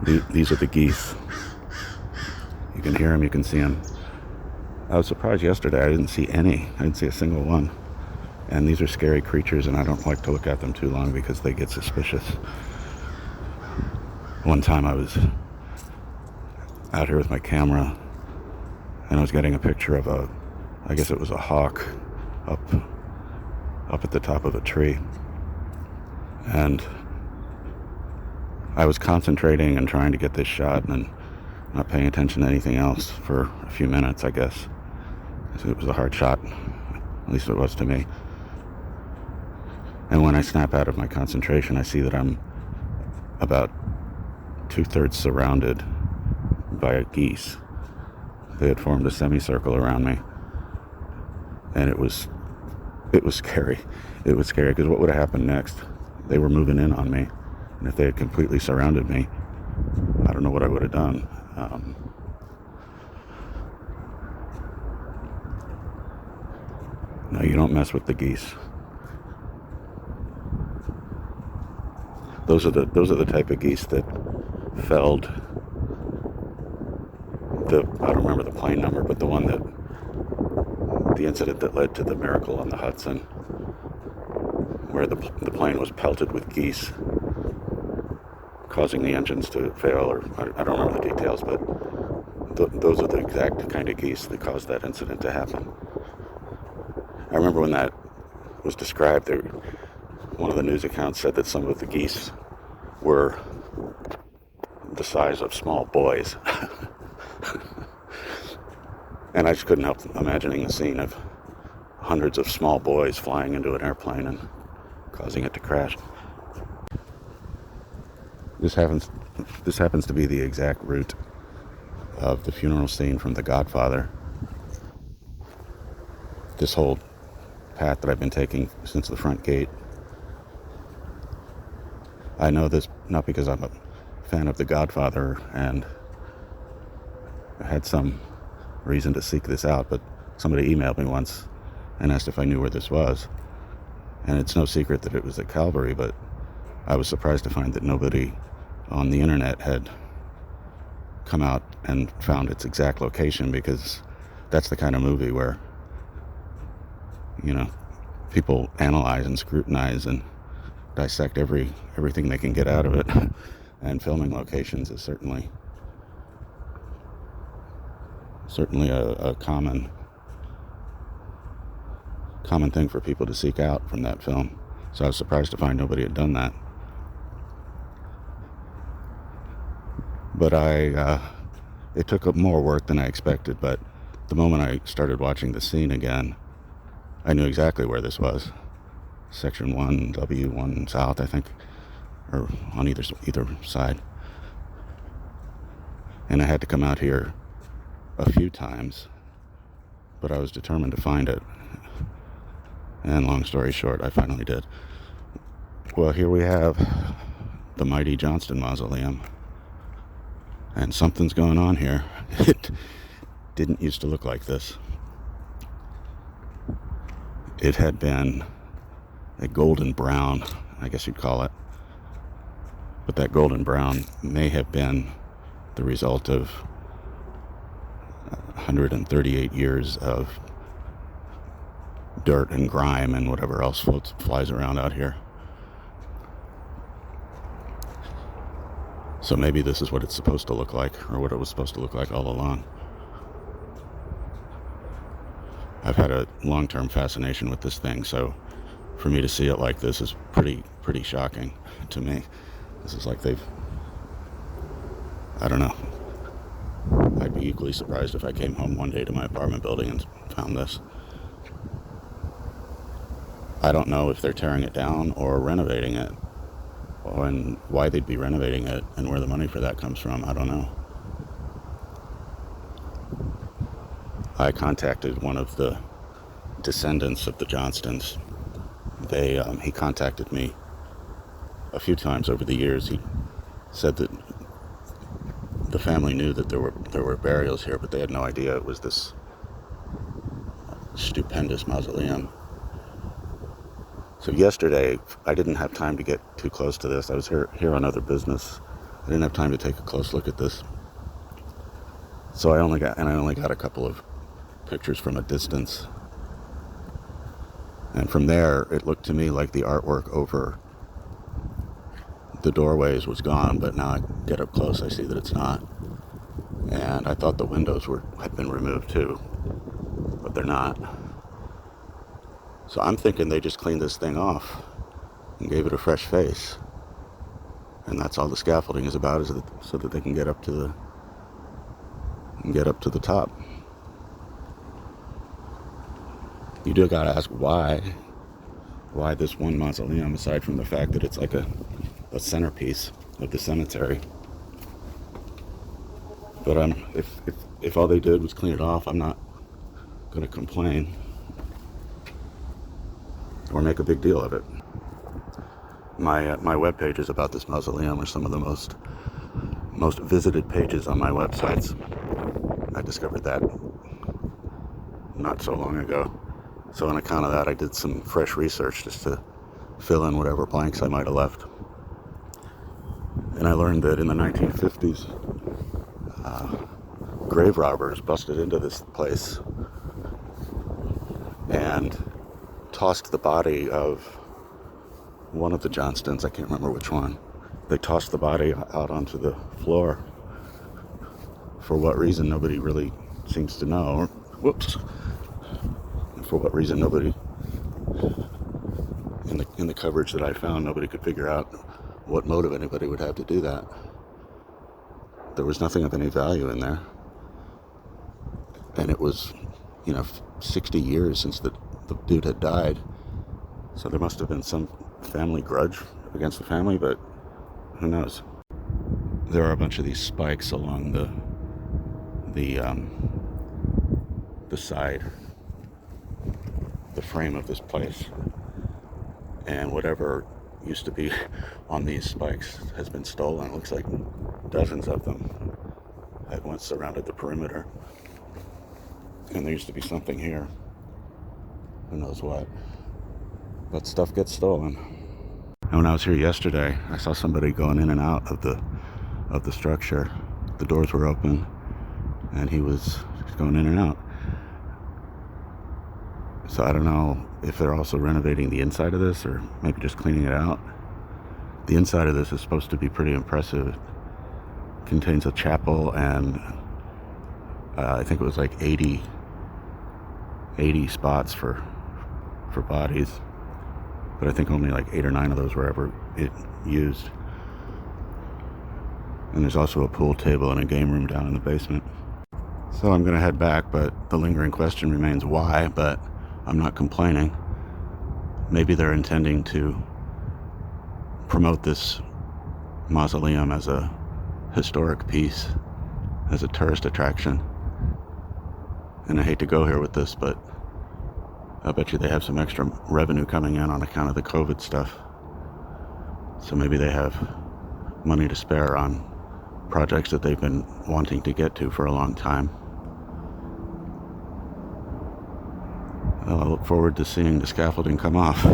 These are the geese. You can hear them, you can see them. I was surprised yesterday I didn't see any. I didn't see a single one. And these are scary creatures, and I don't like to look at them too long because they get suspicious. One time I was out here with my camera, and I was getting a picture of I guess it was a hawk up at the top of a tree. And I was concentrating and trying to get this shot and not paying attention to anything else for a few minutes, I guess. So it was a hard shot, at least it was to me. And when I snap out of my concentration, I see that I'm about 2/3 surrounded by geese. They had formed a semicircle around me, and it was scary. It was scary because what would have happened next? They were moving in on me, and if they had completely surrounded me, I don't know what I would have done. No, you don't mess with the geese. Those are the type of geese that felled I don't remember the plane number, but the incident that led to the miracle on the Hudson, where the plane was pelted with geese, causing the engines to fail, or I don't remember the details, but those are the exact kind of geese that caused that incident to happen. I remember when that was described, one of the news accounts said that some of the geese were the size of small boys. And I just couldn't help imagining the scene of hundreds of small boys flying into an airplane and causing it to crash. This happens to be the exact route of the funeral scene from The Godfather. This whole path that I've been taking since the front gate. I know this not because I'm a fan of The Godfather and I had some reason to seek this out, but somebody emailed me once and asked if I knew where this was. And it's no secret that it was at Calvary, but I was surprised to find that nobody on the internet had come out and found its exact location, because that's the kind of movie where, people analyze and scrutinize and dissect everything they can get out of it. And filming locations is certainly a common thing for people to seek out from that film. So I was surprised to find nobody had done that. But it took up more work than I expected, but the moment I started watching the scene again, I knew exactly where this was. Section 1, W1 South, I think, or on either side. And I had to come out here a few times, but I was determined to find it. And long story short, I finally did. Well, here we have the mighty Johnston Mausoleum. And something's going on here. It didn't used to look like this. It had been a golden brown, I guess you'd call it. But that golden brown may have been the result of 138 years of dirt and grime and whatever else flies around out here. So maybe this is what it's supposed to look like, or what it was supposed to look like all along. I've had a long-term fascination with this thing, so for me to see it like this is pretty shocking to me. This is like I don't know. I'd be equally surprised if I came home one day to my apartment building and found this. I don't know if they're tearing it down or renovating it, and why they'd be renovating it and where the money for that comes from. I don't know. I contacted one of the descendants of the Johnstons. He contacted me a few times over the years. He said that the family knew that there were burials here, but they had no idea it was this stupendous mausoleum. So yesterday, I didn't have time to get too close to this. I was here on other business, I didn't have time to take a close look at this. So I only got a couple of pictures from a distance. And from there, it looked to me like the artwork over the doorways was gone, but now I get up close, I see that it's not. And I thought the windows had been removed too, but they're not. So I'm thinking they just cleaned this thing off and gave it a fresh face. And that's all the scaffolding is about, is so that they can get up to the top. You do gotta ask why this one mausoleum, aside from the fact that it's like a centerpiece of the cemetery. But if all they did was clean it off, I'm not gonna complain or make a big deal of it. My web pages about this mausoleum are some of the most visited pages on my websites. I discovered that not so long ago. So on account of that, I did some fresh research just to fill in whatever blanks I might have left. And I learned that in the 1950s, grave robbers busted into this place and tossed the body of one of the Johnstons, I can't remember which one. They tossed the body out onto the floor. For what reason, nobody really seems to know. Whoops. For what reason, nobody, in the coverage that I found, nobody could figure out what motive anybody would have to do that. There was nothing of any value in there. And it was, 60 years since the dude had died. So there must have been some family grudge against the family, but who knows? There are a bunch of these spikes along the side, the frame of this place, and whatever used to be on these spikes has been stolen. It looks like dozens of them had once surrounded the perimeter, and there used to be something here, who knows what, but stuff gets stolen. And when I was here yesterday, I saw somebody going in and out of the structure. The doors were open and he was going in and out. So I don't know if they're also renovating the inside of this or maybe just cleaning it out. The inside of this is supposed to be pretty impressive. It contains a chapel and I think it was like 80 spots for bodies. But I think only like 8 or 9 of those were ever used. And there's also a pool table and a game room down in the basement. So I'm gonna head back, but the lingering question remains why, but I'm not complaining. Maybe they're intending to promote this mausoleum as a historic piece, as a tourist attraction. And I hate to go here with this, but I bet you they have some extra revenue coming in on account of the COVID stuff. So maybe they have money to spare on projects that they've been wanting to get to for a long time. Well, I look forward to seeing the scaffolding come off.